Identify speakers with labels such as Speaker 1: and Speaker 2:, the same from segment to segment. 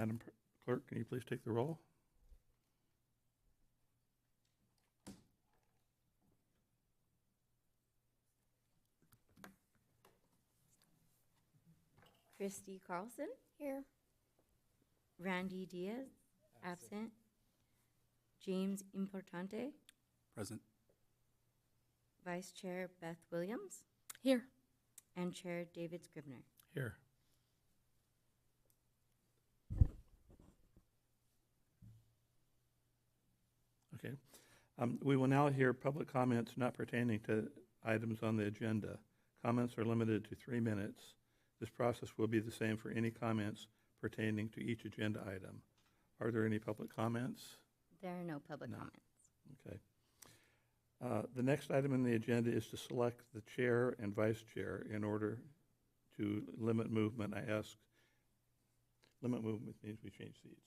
Speaker 1: Madam Clerk, can you please take the roll?
Speaker 2: Christy Carlson,
Speaker 3: Here.
Speaker 2: Randy Diaz, absent. James Importante,
Speaker 4: Present.
Speaker 2: Vice Chair Beth Williams,
Speaker 3: Here.
Speaker 2: and Chair David Scribner.
Speaker 1: Here. Okay. We will now hear public comments not pertaining to items on the agenda. Comments are limited to 3 minutes. This process will be the same for any comments pertaining to each agenda item. Are there any public comments?
Speaker 2: There are no public
Speaker 1: No.
Speaker 2: comments.
Speaker 1: Okay. The next item in the agenda is to select the chair and vice chair. In order to limit movement, limit movement means we change seats.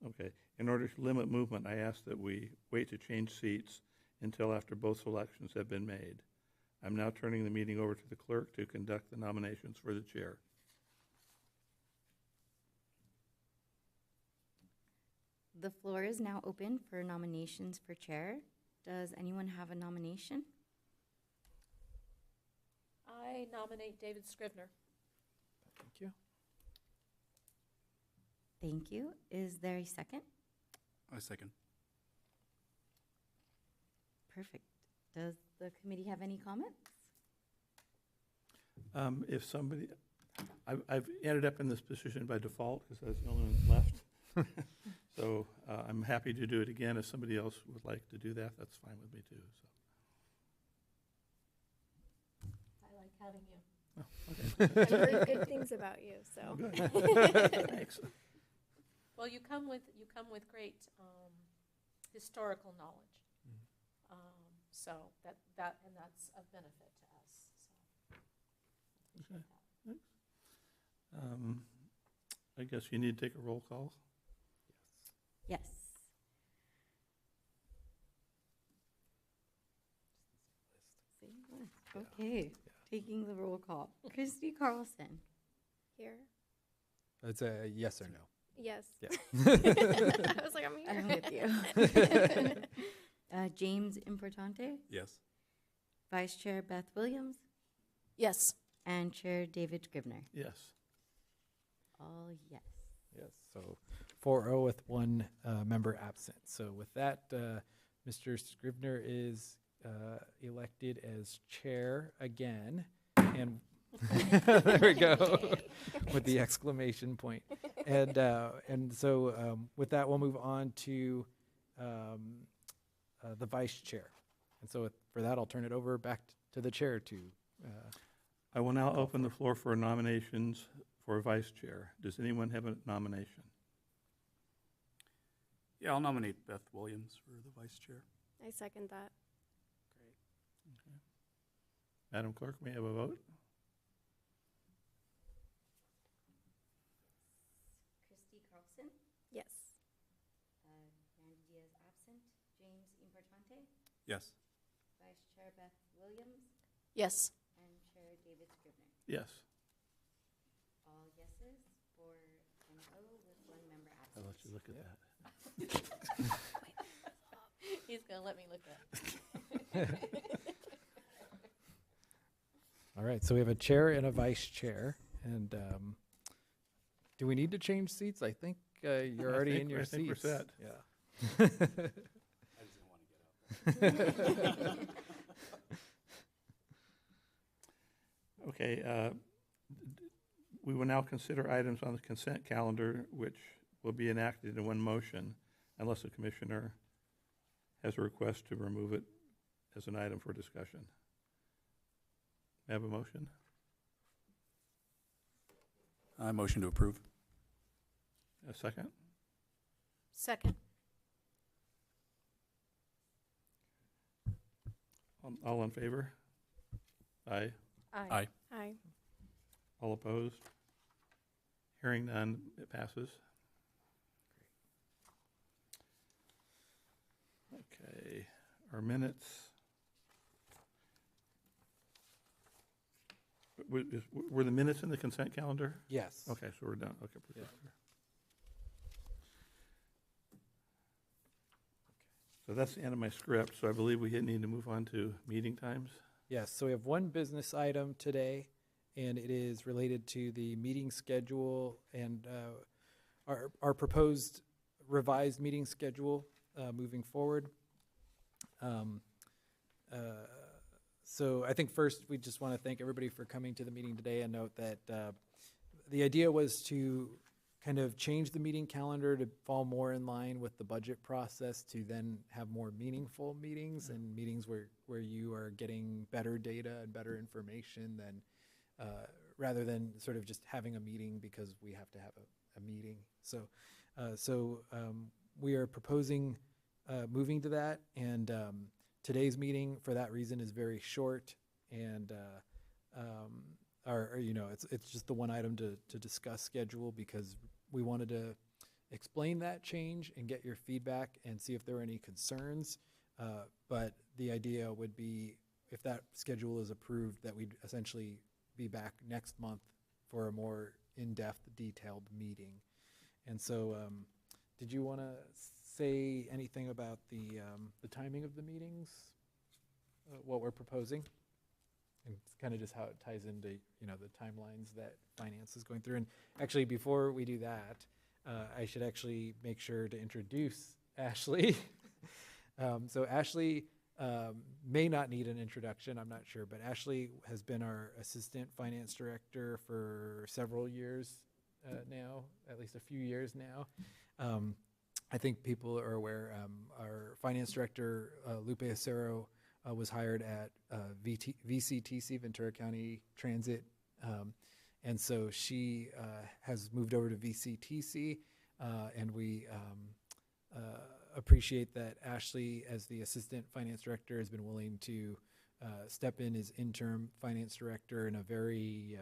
Speaker 1: Okay. In order to limit movement, I ask that we wait to change seats until after both selections have been made. I'm now turning the meeting over to the clerk to conduct the nominations for the chair.
Speaker 2: The floor is now open for nominations for chair. Does anyone have a nomination?
Speaker 3: I nominate David Scribner.
Speaker 4: Thank you.
Speaker 2: Thank you. Is there a second?
Speaker 4: I second.
Speaker 2: Perfect. Does the committee have any comments?
Speaker 1: If somebody, I've ended up in this position by default because I was the only one left. So I'm happy to do it again. If somebody else would like to do that, that's fine with me too. So.
Speaker 3: I like having you.
Speaker 1: Oh, okay.
Speaker 5: I've heard good things about you, so.
Speaker 1: Oh, good. Thanks.
Speaker 3: Well, you come with great historical knowledge. So that's of benefit to us. So.
Speaker 1: Okay. Thanks. I guess you need to take a roll call.
Speaker 2: Yes. Okay. Taking the roll call. Christy Carlson,
Speaker 5: Here.
Speaker 6: It's a yes or no.
Speaker 5: Yes.
Speaker 6: Yeah.
Speaker 5: I was like, I'm here.
Speaker 2: I'm with you. James Importante,
Speaker 4: Yes.
Speaker 2: Vice Chair Beth Williams,
Speaker 3: Yes.
Speaker 2: and Chair David Scribner.
Speaker 1: Yes.
Speaker 2: All yes.
Speaker 6: Yes. So 4-0 with one member absent. So with that, Mr. Scribner is elected as chair again. And there we go with the exclamation point. And so with that, we'll move on to the vice chair. And so for that, I'll turn it over back to the chair to.
Speaker 1: I will now open the floor for nominations for vice chair. Does anyone have a nomination?
Speaker 4: Yeah, I'll nominate Beth Williams for the vice chair.
Speaker 5: I second that.
Speaker 1: Madam Clerk, may I have a vote?
Speaker 2: Christy Carlson,
Speaker 5: Yes.
Speaker 2: Randy Diaz absent. James Importante,
Speaker 4: Yes.
Speaker 2: Vice Chair Beth Williams,
Speaker 3: Yes.
Speaker 2: and Chair David Scribner.
Speaker 1: Yes.
Speaker 2: All yeses, 4-0 with one member
Speaker 1: I'll
Speaker 2: absent.
Speaker 1: let you look at that.
Speaker 3: He's going to let me look at it.
Speaker 6: All right. So we have a chair and a vice chair. And do we need to change seats? I think you're already in your
Speaker 1: I
Speaker 6: seats.
Speaker 1: think we're set.
Speaker 6: Yeah.
Speaker 4: I just didn't want to get up.
Speaker 1: Okay. We will now consider items on the consent calendar, which will be enacted in one motion unless the commissioner has a request to remove it as an item for discussion. May I have a motion?
Speaker 4: I motion to approve.
Speaker 1: A second?
Speaker 3: Second.
Speaker 1: All in favor? Aye.
Speaker 4: Aye.
Speaker 5: Aye.
Speaker 1: All opposed? Hearing none, it passes. Okay, our minutes. Were the minutes in the consent calendar?
Speaker 6: Yes.
Speaker 1: Okay, so we're done. Okay.
Speaker 6: Yeah.
Speaker 1: So that's the end of my script, so I believe we need to move on to meeting times.
Speaker 6: Yes, so we have one business item today, and it is related to the meeting schedule and our proposed revised meeting schedule moving forward. So I think first we just want to thank everybody for coming to the meeting today and note that the idea was to kind of change the meeting calendar to fall more in line with the budget process to then have more meaningful meetings and meetings where you are getting better data and better information than rather than sort of just having a meeting because we have to have a meeting. So we are proposing moving to that, and today's meeting for that reason is very short, and it's just the one item to discuss schedule because we wanted to explain that change and get your feedback and see if there were any concerns. But the idea would be if that schedule is approved that we'd essentially be back next month for a more in-depth, detailed meeting. And so did you want to say anything about the timing of the meetings, what we're proposing? And it's kind of just how it ties into, the timelines that finance is going through. And actually, before we do that, I should actually make sure to introduce Ashley. So Ashley may not need an introduction, I'm not sure, but Ashley has been our assistant finance director for several years now, at least a few years now. I think people are aware, our finance director, Lupe Acero, was hired at VCTC, Ventura County Transit, and so she has moved over to VCTC, and we appreciate that Ashley, as the assistant finance director, has been willing to step in as interim finance director in a very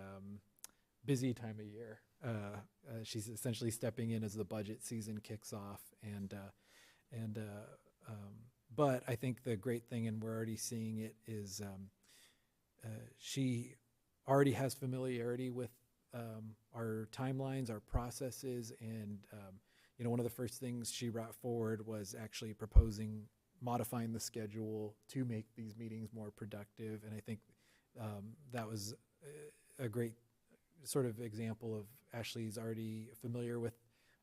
Speaker 6: busy time of year. She's essentially stepping in as the budget season kicks off, but I think the great thing, and we're already seeing it, is she already has familiarity with our timelines, our processes, and one of the first things she brought forward was actually proposing modifying the schedule to make these meetings more productive. And I think that was a great sort of example of Ashley's already familiar with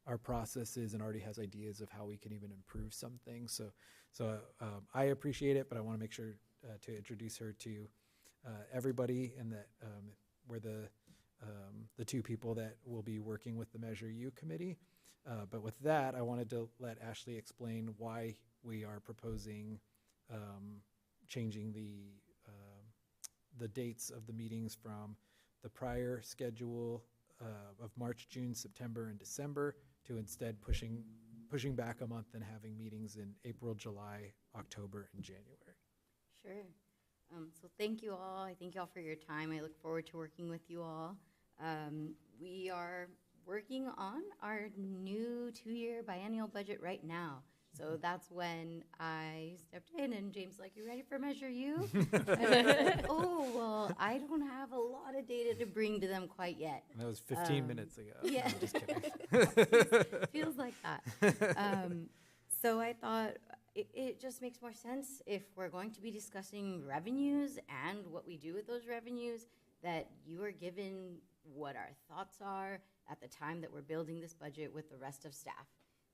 Speaker 6: our processes and already has ideas of how we can even improve some things. So I appreciate it, but I want to make sure to introduce her to everybody, and that we're the two people that will be working with the Measure U committee. But with that, I wanted to let Ashley explain why we are proposing changing the dates of the meetings from the prior schedule of March, June, September, and December to instead pushing back a month and having meetings in April, July, October, and January.
Speaker 2: Sure. So thank you all. I thank you all for your time. I look forward to working with you all. We are working on our new 2-year biennial budget right now. So that's when I stepped in, and James like, "You ready for Measure U?" And I said, "Oh, well, I don't have a lot of data to bring to them quite yet."
Speaker 6: And that was 15 minutes ago.
Speaker 2: Yeah.
Speaker 6: I'm just kidding.
Speaker 2: Feels like that. So I thought it just makes more sense if we're going to be discussing revenues and what we do with those revenues, that you are given what our thoughts are at the time that we're building this budget with the rest of staff,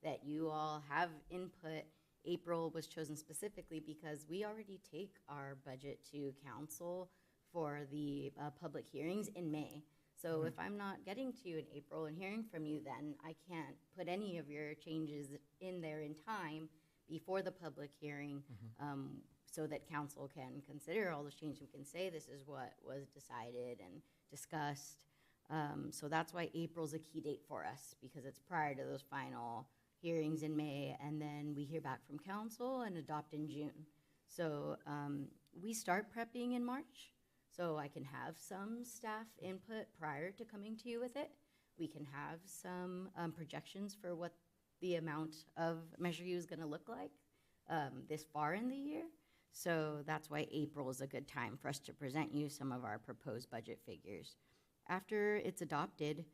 Speaker 2: that you all have input. April was chosen specifically because we already take our budget to council for the public hearings in May. So if I'm not getting to you in April and hearing from you then, I can't put any of your changes in there in time before the public hearing, so that council can consider all those changes and can say this is what was decided and discussed. So that's why April's a key date for us, because it's prior to those final hearings in May, and then we hear back from council and adopt in June. So we start prepping in March, so I can have some staff input prior to coming to you with it. We can have some projections for what the amount of Measure U is going to look like this far in the year. So that's why April is a good time for us to present you some of our proposed budget figures. After it's adopted,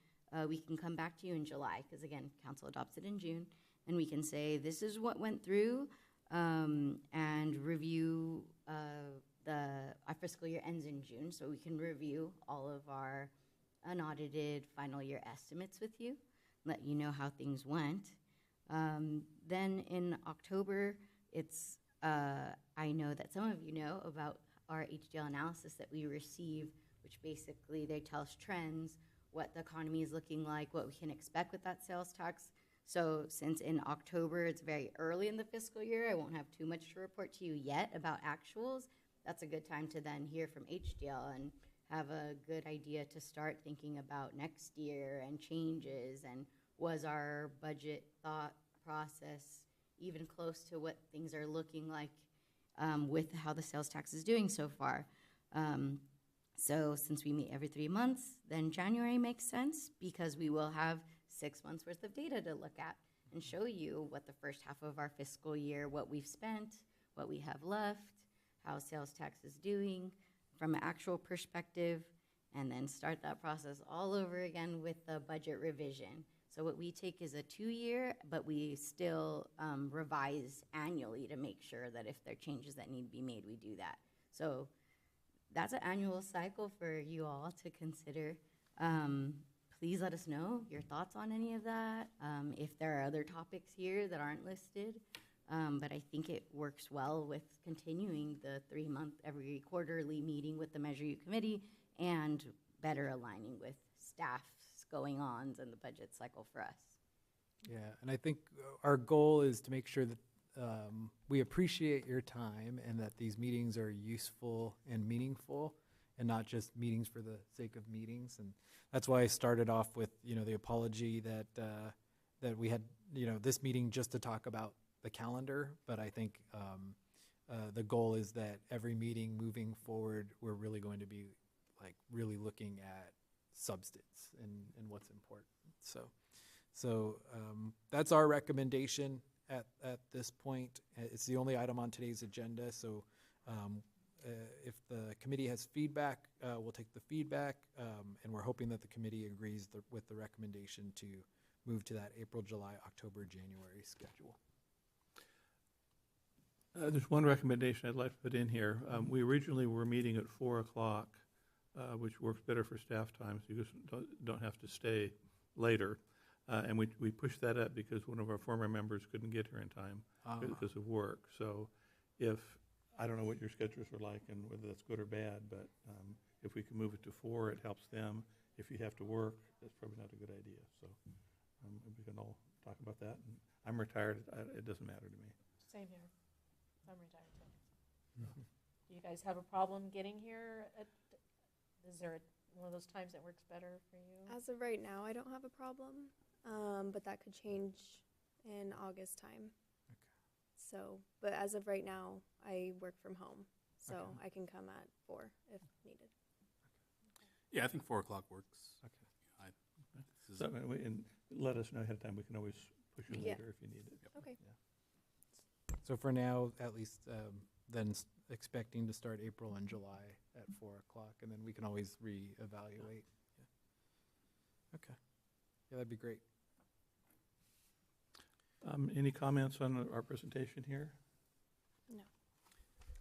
Speaker 2: we can come back to you in July, because again, council adopts it in June, and we can say, this is what went through. and review our fiscal year ends in June, so we can review all of our unaudited final year estimates with you, let you know how things went. Then in October, I know that some of you know about our HDL analysis that we receive, which basically they tell us trends, what the economy is looking like, what we can expect with that sales tax. So since in October, it's very early in the fiscal year, I won't have too much to report to you yet about actuals. That's a good time to then hear from HDL and have a good idea to start thinking about next year and changes, and was our budget thought process even close to what things are looking like with how the sales tax is doing so far. So since we meet every 3 months, then January makes sense because we will have 6 months worth of data to look at and show you what the first half of our fiscal year, what we've spent, what we have left, how sales tax is doing from an actual perspective, and then start that process all over again with the budget revision. So what we take is a 2-year, but we still revise annually to make sure that if there are changes that need to be made, we do that. So that's an annual cycle for you all to consider. Please let us know your thoughts on any of that. If there are other topics here that aren't listed, but I think it works well with continuing the 3-month, every quarterly meeting with the Measure U committee and better aligning with staff's going-ons and the budget cycle for us.
Speaker 6: Yeah, and I think our goal is to make sure that we appreciate your time and that these meetings are useful and meaningful and not just meetings for the sake of meetings. And that's why I started off with, the apology that that we had, this meeting just to talk about the calendar. But I think the goal is that every meeting moving forward, we're really going to be really looking at substance and what's important. So that's our recommendation at this point. It's the only item on today's agenda. So if the committee has feedback, we'll take the feedback, and we're hoping that the committee agrees with the recommendation to move to that April, July, October, January schedule.
Speaker 1: There's one recommendation I'd like to put in here. We originally were meeting at 4 o'clock, which works better for staff time, so you just don't have to stay later. And we pushed that up because one of our former members couldn't get here in time because of work. So I don't know what your schedules are like and whether that's good or bad, but if we can move it to 4, it helps them. If you have to work, that's probably not a good idea. So we can all talk about that. And I'm retired. It doesn't matter to me.
Speaker 3: Same here. I'm retired too. Do you guys have a problem getting here? Is there one of those times that works better for you?
Speaker 5: As of right now, I don't have a problem, but that could change in August time.
Speaker 6: Okay.
Speaker 5: So, but as of right now, I work from home, so
Speaker 6: Okay.
Speaker 5: I can come at 4 if needed.
Speaker 4: Yeah, I think 4 o'clock works.
Speaker 6: Okay.
Speaker 4: This is-
Speaker 1: So, and let us know ahead of time. We can always push it
Speaker 5: Yeah.
Speaker 1: later if you need it.
Speaker 5: Okay.
Speaker 6: So for now, at least, then expecting to start April and July at 4 o'clock, and then we can always reevaluate. Yeah. Okay. Yeah, that'd be great.
Speaker 1: Any comments on our presentation here?
Speaker 5: No.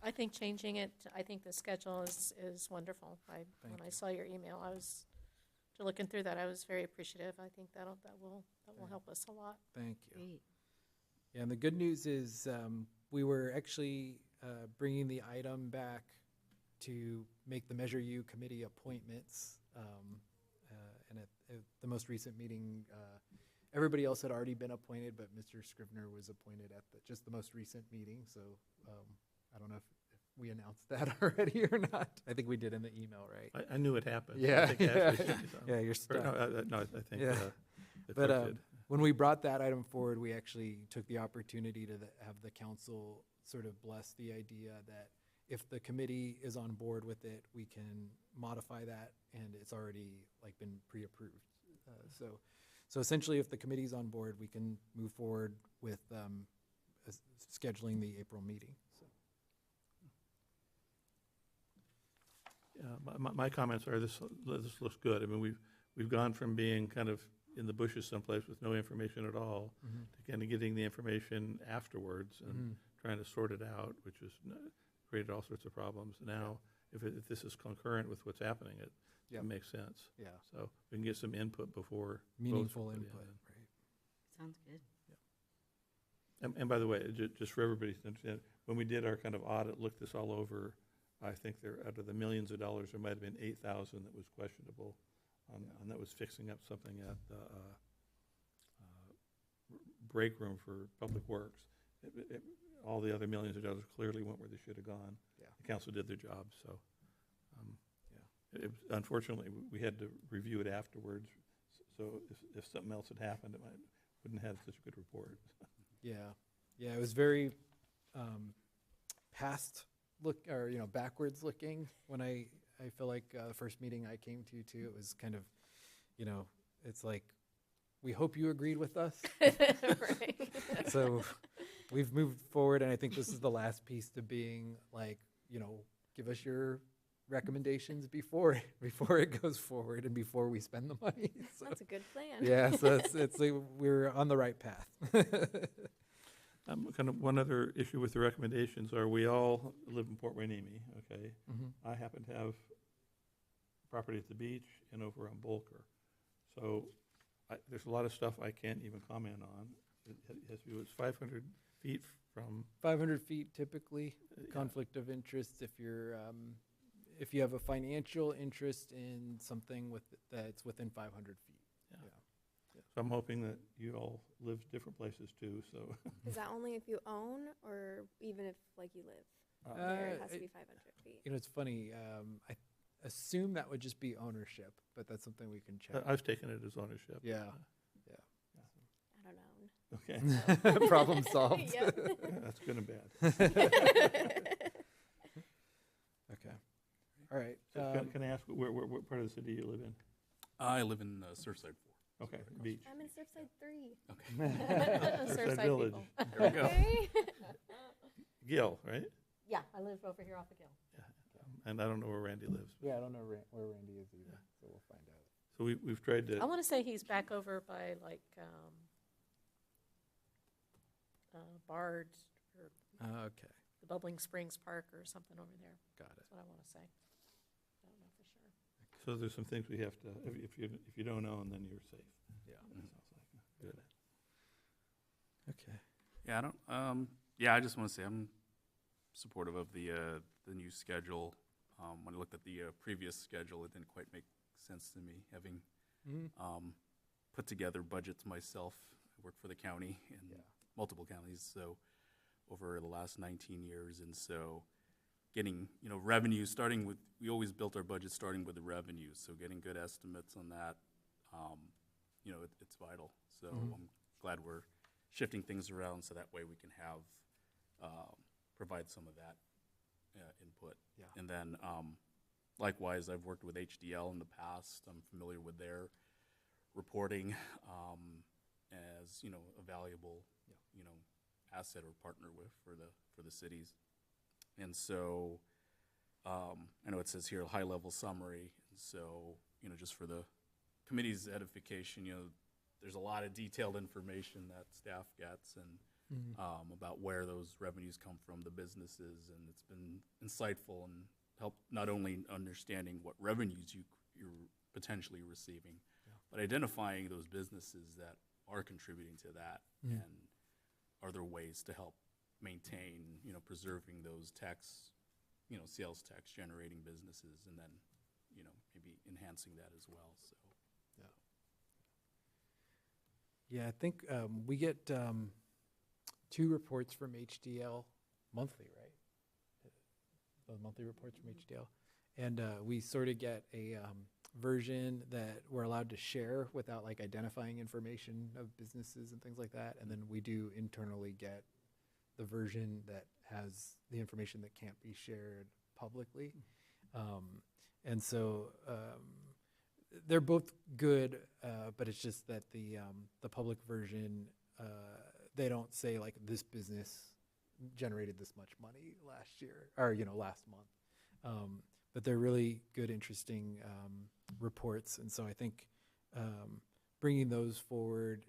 Speaker 3: I think changing it, I think the schedule is wonderful. When
Speaker 6: Thank
Speaker 3: I
Speaker 6: you.
Speaker 3: saw your email, I was looking through that. I was very appreciative. I think that will help us a lot.
Speaker 6: Thank you.
Speaker 2: Great.
Speaker 6: Yeah, and the good news is we were actually bringing the item back to make the Measure U committee appointments. And at the most recent meeting, everybody else had already been appointed, but Mr. Scrivener was appointed at just the most recent meeting. So I don't know if we announced that already or not. I think we did in the email, right?
Speaker 1: I knew it happened.
Speaker 6: Yeah,
Speaker 1: I think
Speaker 6: yeah.
Speaker 1: Ashley sent you something.
Speaker 6: Yeah, you're
Speaker 1: Or
Speaker 6: stuck.
Speaker 1: no, I think
Speaker 6: Yeah.
Speaker 1: the
Speaker 6: But
Speaker 1: clerk did.
Speaker 6: when we brought that item forward, we actually took the opportunity to have the council sort of bless the idea that if the committee is on board with it, we can modify that, and it's already been pre-approved. So essentially, if the committee's on board, we can move forward with scheduling the April meeting. So.
Speaker 1: My comments are this looks good. I mean, we've gone from being kind of in the bushes someplace with no information at all, to kind of getting the information afterwards and trying to sort it out, which has created all sorts of problems. Now, if this is concurrent with what's happening, it makes sense.
Speaker 6: Yeah.
Speaker 1: So we can get some input before.
Speaker 6: Meaningful
Speaker 1: votes are put
Speaker 6: input,
Speaker 1: in.
Speaker 6: right?
Speaker 2: Sounds good.
Speaker 1: And by the way, just for everybody to understand, when we did our kind of audit, looked this all over, I think there, out of the millions of dollars, there might have been 8,000 that was questionable, and that was fixing up something at the break room for Public Works. All the other millions of dollars clearly went where they should have gone.
Speaker 6: Yeah.
Speaker 1: The council did their job, so. Unfortunately, we had to review it afterwards, so if something else had happened, wouldn't have such a good report.
Speaker 6: Yeah, it was very backwards looking when I feel like the first meeting I came to too, it was kind of, it's like, we hope you agreed with us.
Speaker 3: Right.
Speaker 6: So we've moved forward, and I think this is the last piece to being like, give us your recommendations before it goes forward and before we spend the money. So,
Speaker 5: That's a good plan.
Speaker 6: yeah, so it's like we're on the right path.
Speaker 1: Kind of one other issue with the recommendations are we all live in Port Hueneme, okay? I happen to have property at the beach and over on Bolker. So there's a lot of stuff I can't even comment on. It's 500 feet from.
Speaker 6: 500 feet typically,
Speaker 1: Yeah.
Speaker 6: conflict of interest if you have a financial interest in something that's within 500 feet.
Speaker 1: So I'm hoping that you all live different places too, so.
Speaker 5: Is that only if you own, or even if you live there, it has to be 500 feet?
Speaker 6: It's funny, I assume that would just be ownership, but that's something we can check.
Speaker 1: I've taken it as ownership.
Speaker 6: Yeah.
Speaker 5: I don't know.
Speaker 1: Okay,
Speaker 6: Problem solved.
Speaker 5: Yep.
Speaker 1: that's good and bad.
Speaker 6: Okay. All right.
Speaker 1: So can I ask, what part of the city you live in?
Speaker 4: I live in Surfside 4.
Speaker 1: Okay, beach.
Speaker 5: I'm in Surfside 3.
Speaker 1: Surfside
Speaker 3: Surfside
Speaker 1: Village.
Speaker 3: people.
Speaker 4: There we go.
Speaker 5: Okay.
Speaker 1: Gil, right?
Speaker 3: Yeah, I live over here off the Gill.
Speaker 1: And I don't know where Randy lives.
Speaker 6: Yeah, I don't know where Randy is either, so we'll find out.
Speaker 1: So we've tried to.
Speaker 3: I want to say he's back over by Bard or
Speaker 6: Okay,
Speaker 3: the Bubbling Springs Park or something over there.
Speaker 6: got it.
Speaker 3: That's what I want to say. I don't know for sure.
Speaker 1: So there's some things we have to, if you don't own, then you're safe.
Speaker 6: Yeah.
Speaker 1: Sounds like good.
Speaker 6: Okay.
Speaker 4: Yeah, I don't. Yeah, I just want to say I'm supportive of the new schedule. When I looked at the previous schedule, it didn't quite make sense to me. Having put together budgets myself, I work for the county and multiple counties, so over the last 19 years, and so getting revenue starting with, we always built our budget starting with the revenues, so getting good estimates on that, it's vital. So I'm glad we're shifting things around so that way we can have provide some of that input.
Speaker 6: Yeah.
Speaker 4: And then likewise, I've worked with HDL in the past. I'm familiar with their reporting as a valuable asset or partner with for the cities. And so I know it says here a high level summary. And so just for the committee's edification, there's a lot of detailed information that staff gets and about where those revenues come from, the businesses, and it's been insightful and helped not only understanding what revenues you're potentially receiving, but identifying those businesses that are contributing to that, and are there ways to help maintain, preserving those tax, sales tax generating businesses, and then, maybe enhancing that as well. So.
Speaker 6: Yeah, I think we get 2 reports from HDL monthly, right? The monthly reports from HDL. And we sort of get a version that we're allowed to share without identifying information of businesses and things like that. And then we do internally get the version that has the information that can't be shared publicly. And so they're both good, but it's just that the public version, they don't say this business generated this much money last year or last month, but they're really good, interesting reports. And so I think bringing those forward.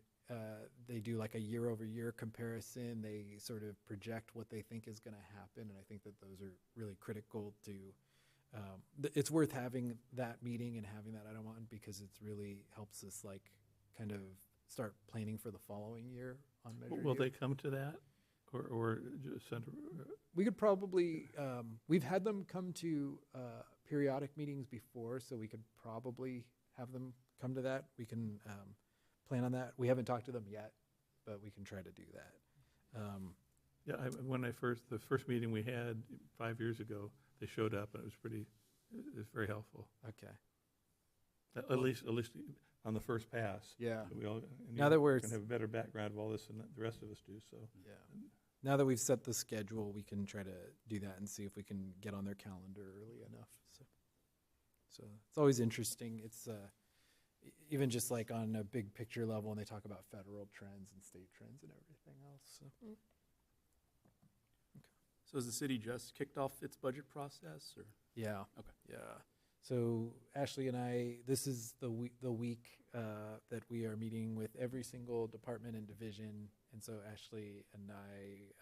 Speaker 6: They do like a year-over-year comparison. They sort of project what they think is going to happen, and I think that those are really critical to. It's worth having that meeting and having that item on because it's really helps us like kind of start planning for the following year on measure.
Speaker 1: Will
Speaker 6: U.
Speaker 1: they come to that, or just send?
Speaker 6: We could probably, we've had them come to periodic meetings before, so we could probably have them come to that. We can plan on that. We haven't talked to them yet, but we can try to do that.
Speaker 1: Yeah, the first meeting we had 5 years ago, they showed up and it was very helpful.
Speaker 6: Okay.
Speaker 1: At least on the first pass.
Speaker 6: Yeah.
Speaker 1: We all
Speaker 6: Now that we're
Speaker 1: can have a better background of all this than the rest of us do. So
Speaker 6: Yeah. Now that we've set the schedule, we can try to do that and see if we can get on their calendar early enough. So it's always interesting. It's even just like on a big picture level, and they talk about federal trends and state trends and everything else. So.
Speaker 4: So has the city just kicked off its budget process, or?
Speaker 6: Yeah.
Speaker 4: Okay.
Speaker 6: Yeah. So Ashley and I, this is the week that we are meeting with every single department and division. And so Ashley and I,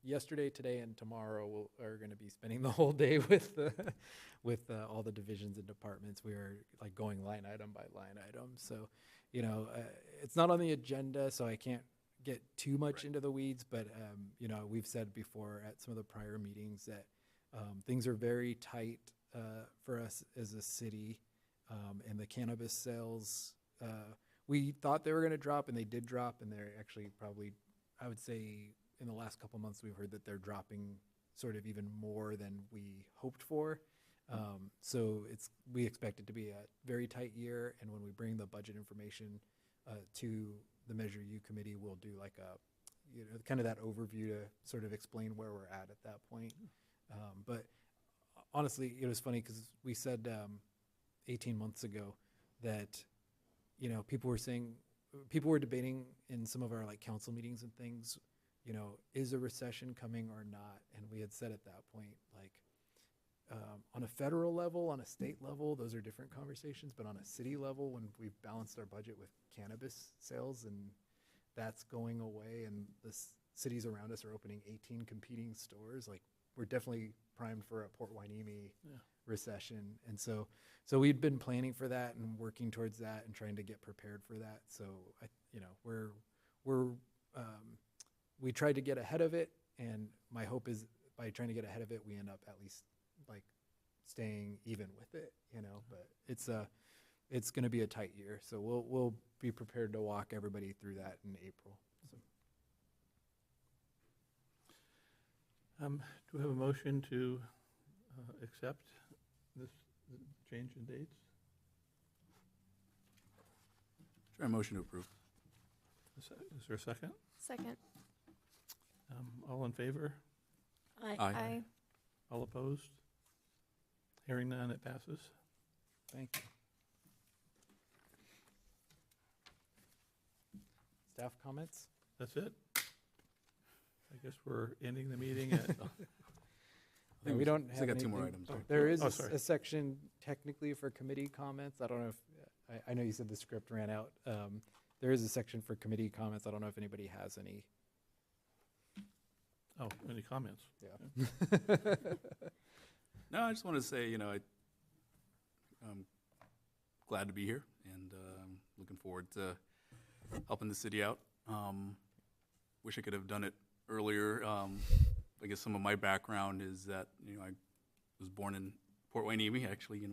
Speaker 6: yesterday, today, and tomorrow are going to be spending the whole day with all the divisions and departments. We are like going line item by line item. So, it's not on the agenda, so I can't get too much into the weeds. But we've said before at some of the prior meetings that things are very tight for us as a city, and the cannabis sales. We thought they were going to drop, and they did drop, and they're actually probably, I would say, in the last couple months, we've heard that they're dropping sort of even more than we hoped for. So we expect it to be a very tight year, and when we bring the budget information to the Measure U committee, we'll do like kind of that overview to sort of explain where we're at that point. But honestly, it was funny because we said 18 months ago that people were debating in some of our like council meetings and things, is a recession coming or not? And we had said at that point, like on a federal level, on a state level, those are different conversations. But on a city level, when we've balanced our budget with cannabis sales and that's going away, and the cities around us are opening 18 competing stores, like we're definitely primed for a Port Hueneme recession. And so we'd been planning for that and working towards that and trying to get prepared for that. So we tried to get ahead of it, and my hope is by trying to get ahead of it, we end up at least like staying even with it, but it's going to be a tight year. So we'll be prepared to walk everybody through that in April. So.
Speaker 1: Do we have a motion to accept this change in dates?
Speaker 4: Try a motion to approve.
Speaker 1: Is there a second?
Speaker 5: Second.
Speaker 1: All in favor?
Speaker 4: Aye.
Speaker 1: All opposed? Hearing none, it passes.
Speaker 6: Thank you. Staff comments?
Speaker 1: That's it? I guess we're ending the meeting at,
Speaker 6: No, we don't have
Speaker 4: got two more
Speaker 6: anything.
Speaker 4: items. Right?
Speaker 6: There is
Speaker 1: sorry.
Speaker 6: a section technically for committee comments. I don't know if, I know you said the script ran out. There is a section for committee comments. I don't know if anybody has any.
Speaker 1: any comments?
Speaker 6: Yeah.
Speaker 4: No, I just want to say, I'm glad to be here, and looking forward to helping the city out. Wish I could have done it earlier. I guess some of my background is that, I was born in Port Hueneme, actually,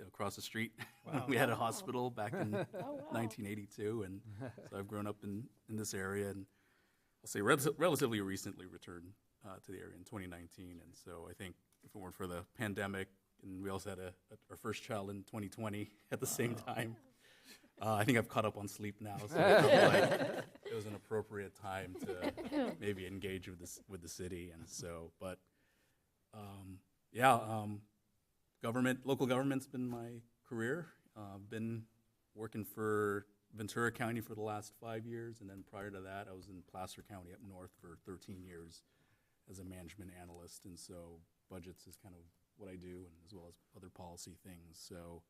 Speaker 4: across the street.
Speaker 6: Wow.
Speaker 4: We had a hospital back in
Speaker 3: Oh, wow.
Speaker 4: 1982, and so I've grown up in this area, and I'll say relatively recently returned to the area in 2019. And so I think if it weren't for the pandemic, and we also had our first child in 2020 at the same time, I think I've caught up on sleep now. So I felt like it was an appropriate time to maybe engage with the city. And so, but local government's been my career. I've been working for Ventura County for the last 5 years, and then prior to that, I was in Placer County up north for 13 years as a management analyst, and so budgets is kind of what I do, and as well as other policy things. So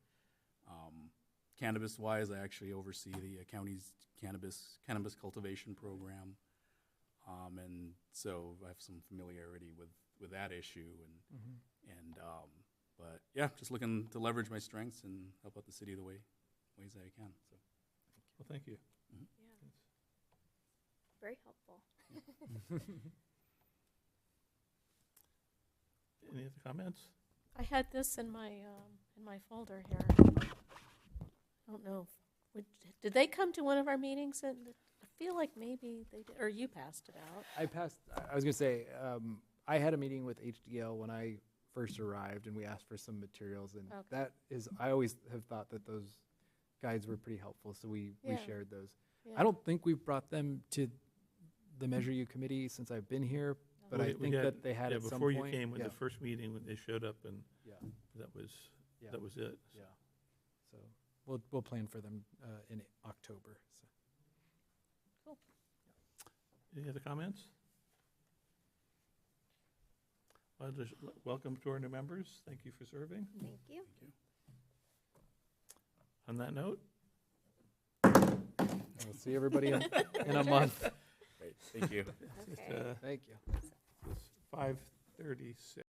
Speaker 4: cannabis-wise, I actually oversee the county's cannabis cultivation program. And so I have some familiarity with that issue but yeah, just looking to leverage my strengths and help out the city the ways that I can, so.
Speaker 1: Well, thank you.
Speaker 5: Yeah. Very helpful.
Speaker 1: Any other comments?
Speaker 3: I had this in my folder here. I don't know, did they come to one of our meetings? And I feel like maybe they did, or you passed it out.
Speaker 6: I was gonna say, I had a meeting with HDL when I first arrived, and we asked for some materials, and
Speaker 3: Okay.
Speaker 6: that is, I always have thought that those guides were pretty helpful, so we
Speaker 3: Yeah.
Speaker 6: shared those.
Speaker 3: Yeah.
Speaker 6: I don't think we've brought them to the Measure U committee since I've been here, but
Speaker 1: Well,
Speaker 6: I
Speaker 1: we
Speaker 6: think
Speaker 1: had-
Speaker 6: that they had
Speaker 1: yeah,
Speaker 6: at some
Speaker 1: before
Speaker 6: point.
Speaker 1: you came, with
Speaker 6: Yeah.
Speaker 1: the first meeting, when they showed up, and
Speaker 6: Yeah.
Speaker 1: that was
Speaker 6: Yeah.
Speaker 1: that was it.
Speaker 6: Yeah. So we'll plan for them in October. So.
Speaker 1: Any other comments? Well, welcome to our new members. Thank you for serving.
Speaker 5: Thank you.
Speaker 4: Thank you.
Speaker 1: On that note,
Speaker 6: We'll see everybody in a month.
Speaker 4: Great, thank you.
Speaker 5: Okay.
Speaker 6: Thank you.
Speaker 1: it's 5:36.